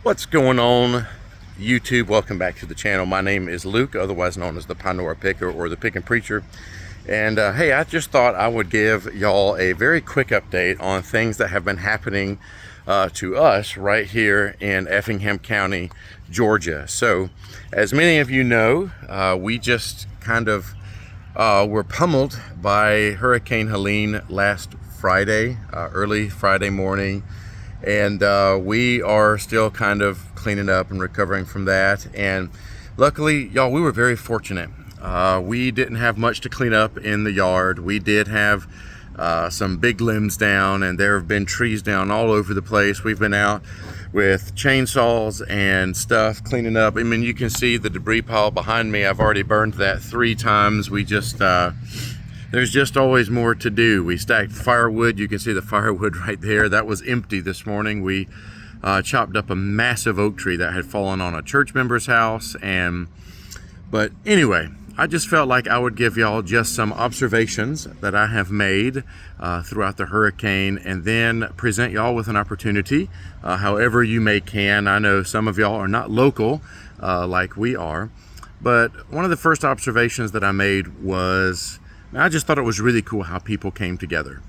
What's going on, YouTube? Welcome back to the channel. My name is Luke, otherwise known as the Pandora Picker or the Pickin' Preacher. And hey, I just thought I would give y'all a very quick update on things that have been happening to us right here in Effingham County, Georgia. So, as many of you know, we just kind of were pummeled by Hurricane Helene last Friday, early Friday morning. And we are still kind of cleaning up and recovering from that. And luckily, y'all, we were very fortunate. We didn't have much to clean up in the yard. We did have some big limbs down, and there have been trees down all over the place. We've been out with chainsaws and stuff cleaning up. I mean, you can see the debris pile behind me. I've already burned that 3 times. We just there's just always more to do. We stacked firewood. You can see the firewood right there. That was empty this morning. We chopped up a massive oak tree that had fallen on a church member's house. But anyway, I just felt like I would give y'all just some observations that I have made throughout the hurricane, and then present y'all with an opportunity, however you may can. I know some of y'all are not local like we are, but one of the first observations that I made was, I just thought it was really cool how people came together.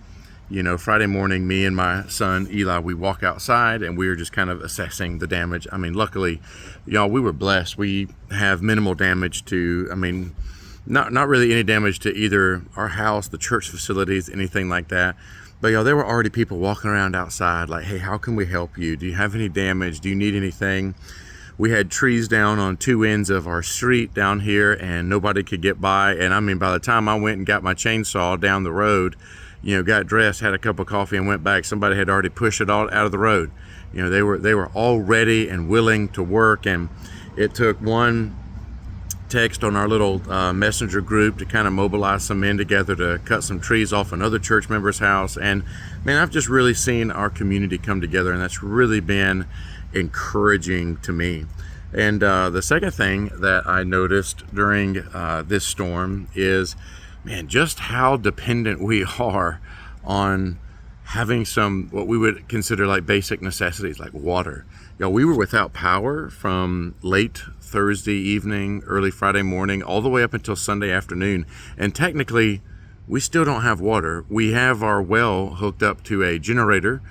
You know, Friday morning, me and my son Eli, we walk outside and we were just kind of assessing the damage. I mean, luckily, y'all, we were blessed. We have minimal damage to, I mean, not really any damage to either our house, the church facilities, anything like that. But y'all, there were already people walking around outside like, hey, how can we help you? Do you have any damage? Do you need anything? We had trees down on 2 ends of our street down here, and nobody could get by. And I mean, by the time I went and got my chainsaw down the road, you know, got dressed, had a cup of coffee, and went back, somebody had already pushed it all out of the road. You know, they were all ready and willing to work. And it took one text on our little messenger group to kind of mobilize some men together to cut some trees off another church member's house. And man, I've just really seen our community come together, and that's really been encouraging to me. And the second thing that I noticed during this storm is, man, just how dependent we are on having some what we would consider like basic necessities like water. You know, we were without power from late Thursday evening, early Friday morning, all the way up until Sunday afternoon. And technically, we still don't have water. We have our well hooked up to a generator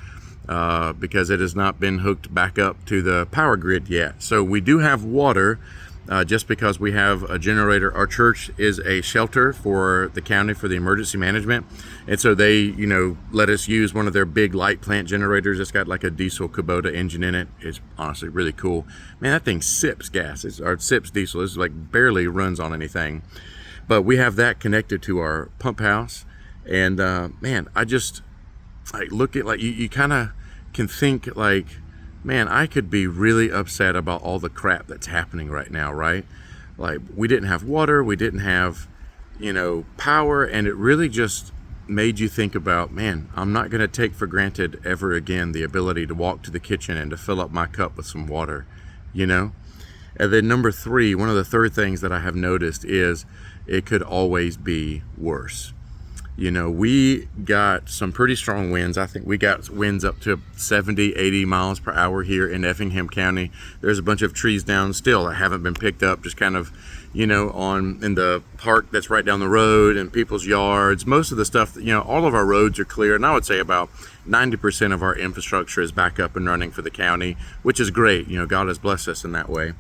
because it has not been hooked back up to the power grid yet. So we do have water just because we have a generator. Our church is a shelter for the county for the emergency management. And so they, you know, let us use one of their big light plant generators. It's got like a diesel Kubota engine in it. It's honestly really cool. Man, that thing sips gas. Or sips diesel. It's like barely runs on anything. But we have that connected to our pump house. And man, I just like look at, like, you kind of can think like, man, I could be really upset about all the crap that's happening right now, right? Like, we didn't have water, we didn't have, you know, power, and it really just made you think about, man, I'm not going to take for granted ever again the ability to walk to the kitchen and to fill up my cup with some water, you know? And then number 3, one of the third things that I have noticed is it could always be worse. You know, we got some pretty strong winds. I think we got winds up to 70, 80 miles per hour here in Effingham County. There's a bunch of trees down still that haven't been picked up, just kind of, you know, in the park that's right down the road and people's yards. Most of the stuff, you know, all of our roads are clear. And I would say about 90% of our infrastructure is back up and running for the county, which is great. You know, God has blessed us in that way.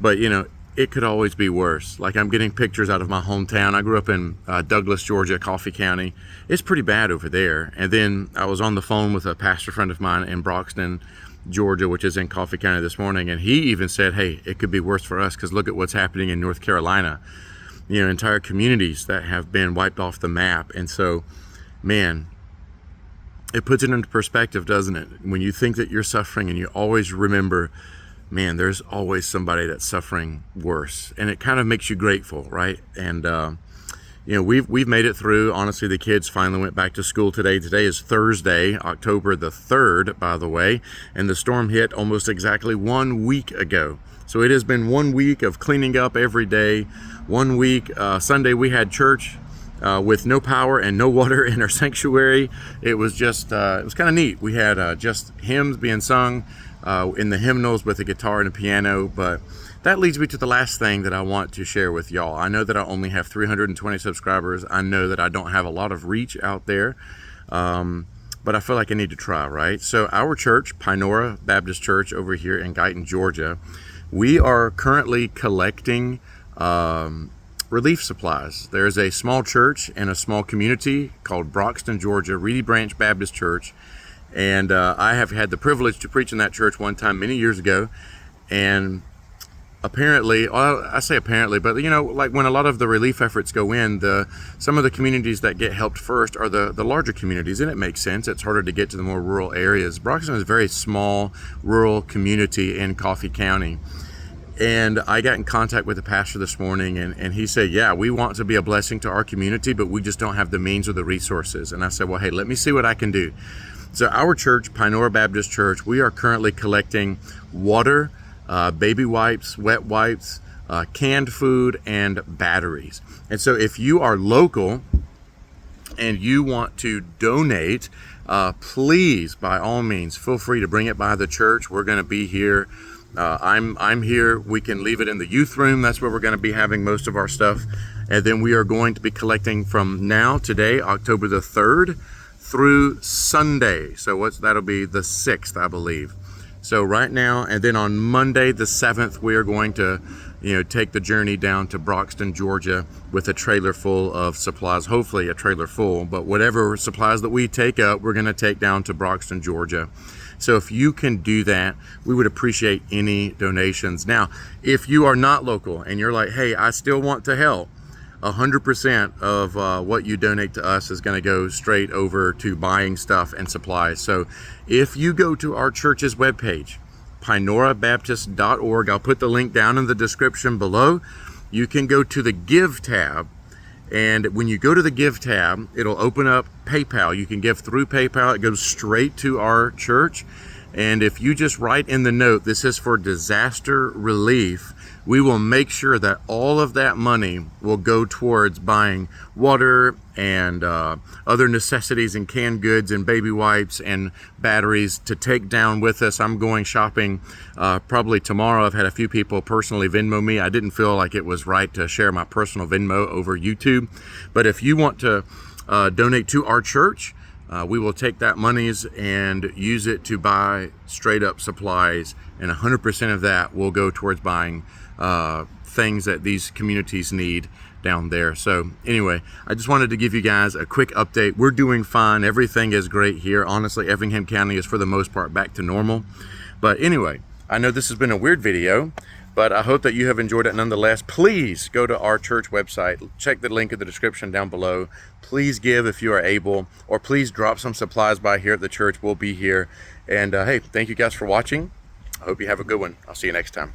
But, you know, it could always be worse. Like, I'm getting pictures out of my hometown. I grew up in Douglas, Georgia, Coffee County. It's pretty bad over there. And then I was on the phone with a pastor friend of mine in Broxton, Georgia, which is in Coffee County this morning. And he even said, hey, it could be worse for us because look at what's happening in North Carolina. You know, entire communities that have been wiped off the map. And so, man, it puts it into perspective, doesn't it? When you think that you're suffering and you always remember, man, there's always somebody that's suffering worse, and it kind of makes you grateful, right? And you know, we've made it through. Honestly, the kids finally went back to school today. Today is Thursday, October the 3rd, by the way, and the storm hit almost exactly 1 week ago. So it has been 1 week of cleaning up every day. 1 week. Sunday we had church with no power and no water in our sanctuary. It was just, it was kind of neat. We had just hymns being sung. in the hymnals with a guitar and a piano. But that leads me to the last thing that I want to share with y'all. I know that I only have 320 subscribers. I know that I don't have a lot of reach out there, but I feel like I need to try, right? So our church, Pinora Baptist Church over here in Guyton, Georgia, we are currently collecting relief supplies. There's a small church in a small community called Broxton, Georgia, Reedy Branch Baptist Church. And I have had the privilege to preach in that church one time many years ago. And apparently, well, I say apparently, but you know, like when a lot of the relief efforts go in, some of the communities that get helped first are the larger communities, and it makes sense. It's harder to get to the more rural areas. Broxton is a very small rural community in Coffee County. And I got in contact with the pastor this morning, and he said, yeah, we want to be a blessing to our community, but we just don't have the means or the resources. And I said, well, hey, let me see what I can do. So our church, Pinora Baptist Church, we are currently collecting water, baby wipes, wet wipes, canned food, and batteries. And so if you are local and you want to donate, please, by all means, feel free to bring it by the church. We're going to be here. I'm here. We can leave it in the youth room. That's where we're going to be having most of our stuff. And then we are going to be collecting from now, today, October the 3rd, through Sunday. So that'll be the 6th, I believe. So right now, and then on Monday the 7th, we are going to, take the journey down to Broxton, Georgia with a trailer full of supplies, hopefully a trailer full, but whatever supplies that we take up, we're going to take down to Broxton, Georgia. So if you can do that, we would appreciate any donations. Now, if you are not local and you're like, hey, I still want to help, 100% of what you donate to us is going to go straight over to buying stuff and supplies. So if you go to our church's webpage, pinorabaptist.org, I'll put the link down in the description below. You can go to the Give tab. And when you go to the Give tab, it'll open up PayPal. You can give through PayPal. It goes straight to our church. And if you just write in the note, this is for disaster relief, we will make sure that all of that money will go towards buying water and other necessities and canned goods and baby wipes and batteries to take down with us. I'm going shopping probably tomorrow. I've had a few people personally Venmo me. I didn't feel like it was right to share my personal Venmo over YouTube. But if you want to donate to our church, we will take that monies and use it to buy straight up supplies, and 100% of that will go towards buying things that these communities need down there. So anyway, I just wanted to give you guys a quick update. We're doing fine. Everything is great here. Honestly, Effingham County is for the most part back to normal. But anyway, I know this has been a weird video, but I hope that you have enjoyed it nonetheless. Please go to our church website. Check the link in the description down below. Please give if you are able, or please drop some supplies by here at the church. We'll be here. And hey, thank you guys for watching. I hope you have a good one. I'll see you next time.